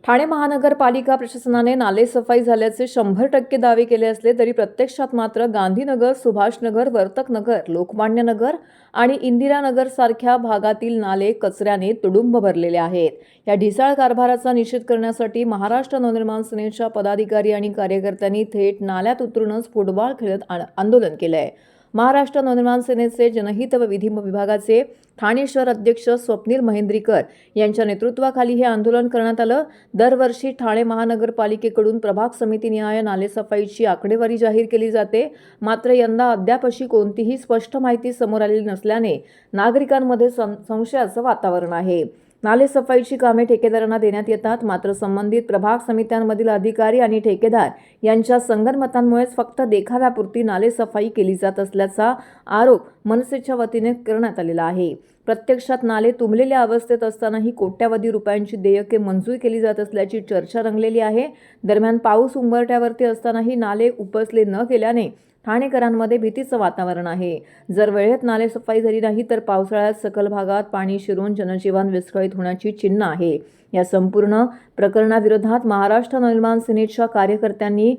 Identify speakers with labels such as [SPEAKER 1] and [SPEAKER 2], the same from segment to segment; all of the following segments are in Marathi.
[SPEAKER 1] ठाणे महानगरपालिका प्रशासनाने नालेसफाई झाल्याचे 100% दावे केले असले तरी प्रत्यक्षात मात्र गांधीनगर, सुभाषनगर, वर्तकनगर, लोकमान्यनगर आणि इंदिरानगर सारख्या भागातील नाले कचऱ्याने तुडुंब भरलेले आहेत. या ढिसाळ कारभाराचा निषेध करण्यासाठी महाराष्ट्र नवनिर्माण सेनेच्या पदाधिकारी आणि कार्यकर्त्यांनी थेट नाल्यात उतरूनच फुटबॉल खेळत आंदोलन केलंय. महाराष्ट्र नवनिर्माण सेनेचे जनहित व विधी विभागाचे ठाणे शहर अध्यक्ष स्वप्नील महेंद्रीकर यांच्या नेतृत्वाखाली हे आंदोलन करण्यात आलं. दरवर्षी ठाणे महानगरपालिकेकडून प्रभाग समितीनिहाय नालेसफाईची आकडेवारी जाहीर केली जाते. मात्र यंदा अद्याप अशी कोणतीही स्पष्ट माहिती समोर आलेली नसल्याने नागरिकांमध्ये संशयाचं वातावरण आहे. नालेसफाईची कामे ठेकेदारांना देण्यात येतात, मात्र संबंधित प्रभाग समित्यांमधील अधिकारी आणि ठेकेदार यांच्या संगनमतांमुळेच फक्त देखाव्यापुरती नालेसफाई केली जात असल्याचा आरोप मनसेच्या वतीने करण्यात आलेला आहे. प्रत्यक्षात नाले तुंबलेल्या अवस्थेत असतानाही कोट्यावधी रुपयांची देयके मंजूर केली जात असल्याची चर्चा रंगलेली आहे. दरम्यान पाऊस उंबरठ्यावरती असतानाही नाले उपसले न गेल्याने ठाणेकरांमध्ये भीतीचं वातावरण आहे. जर वेळेत नालेसफाई झाली नाही तर पावसाळ्यात सखल भागात पाणी शिरून जनजीवन विस्कळीत होण्याची चिन्ह आहे. या संपूर्ण प्रकरणाविरोधात महाराष्ट्र नवनिर्माण सेनेच्या कार्यकर्त्यांनी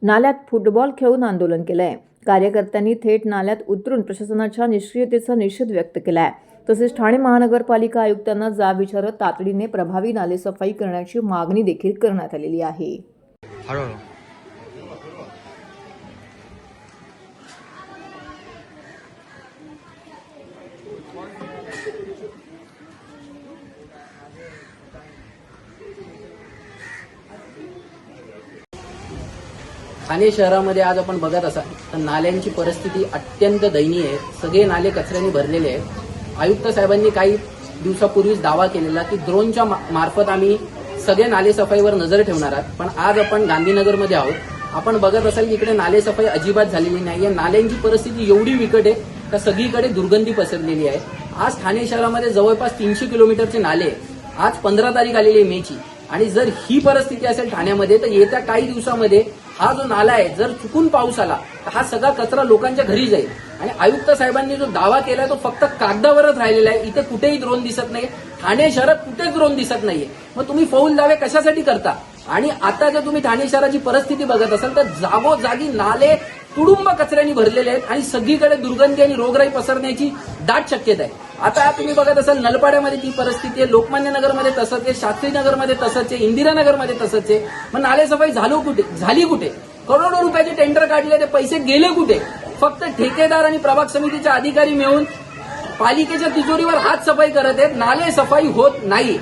[SPEAKER 1] नाल्यात फुटबॉल खेळून आंदोलन केलंय. कार्यकर्त्यांनी थेट नाल्यात उतरून प्रशासनाच्या निष्क्रियतेचा निषेध व्यक्त केलाय. तसेच ठाणे महानगरपालिका आयुक्तांना जाब विचारत तातडीने प्रभावी नालेसफाई करण्याची मागणी देखील करण्यात आलेली आहे.
[SPEAKER 2] ठाणे शहरामध्ये आज आपण बघत असाल तर नाल्यांची परिस्थिती अत्यंत दयनीय आहे. सगळे नाले कचऱ्याने भरलेले आहेत. आयुक्त साहेबांनी काही दिवसापूर्वीच दावा केलेला की ड्रोनच्या मार्फत आम्ही सगळे नालेसफाईवर नजर ठेवणार आहोत. पण आज आपण गांधीनगरमध्ये आहोत. आपण बघत असाल की इकडे नालेसफाई अजिबात झालेली नाही. नाल्यांची परिस्थिती एवढी बिकट आहे तर सगळीकडे दुर्गंधी पसरलेली आहे. आज ठाणे शहरामध्ये जवळपास 300 किलोमीटरचे नाले आज 15 तारीख आलेली आहे मेची. आणि जर ही परिस्थिती असेल ठाण्यामध्ये तर येत्या काही दिवसामध्ये हा जो नाला आहे जर चुकून पाऊस आला तर हा सगळा कचरा लोकांच्या घरी जाईल. आणि आयुक्त साहेबांनी जो दावा केलाय तो फक्त कागदावरच राहिलेला आहे. इथे कुठेही ड्रोन दिसत नाही. ठाणे शहरात कुठेच ड्रोन दिसत नाहीये. मग तुम्ही फौल दावे कशासाठी करता? आणि आता जर तुम्ही ठाणे शहराची परिस्थिती बघत असाल तर जागोजागी नाले तुडुंब कचऱ्याने भरलेले आहेत आणि सगळीकडे दुर्गंधी आणि रोगराई पसरण्याची दाट शक्यता आहे. आता तुम्ही बघत असाल नलपाड्यामध्ये ती परिस्थिती आहे, लोकमान्यनगरमध्ये तसंच आहे, शास्त्रीनगरमध्ये तसंच आहे, इंदिरानगरमध्ये तसंच आहे. मग नालेसफाई झाली कुठे? करोडो रुपयाचे टेंडर काढले, ते पैसे गेले कुठे? फक्त ठेकेदार आणि प्रभाग समितीचे अधिकारी मिळून पालिकेच्या तिजोरीवर हात सफाई करत आहेत. नाले सफाई होत नाही.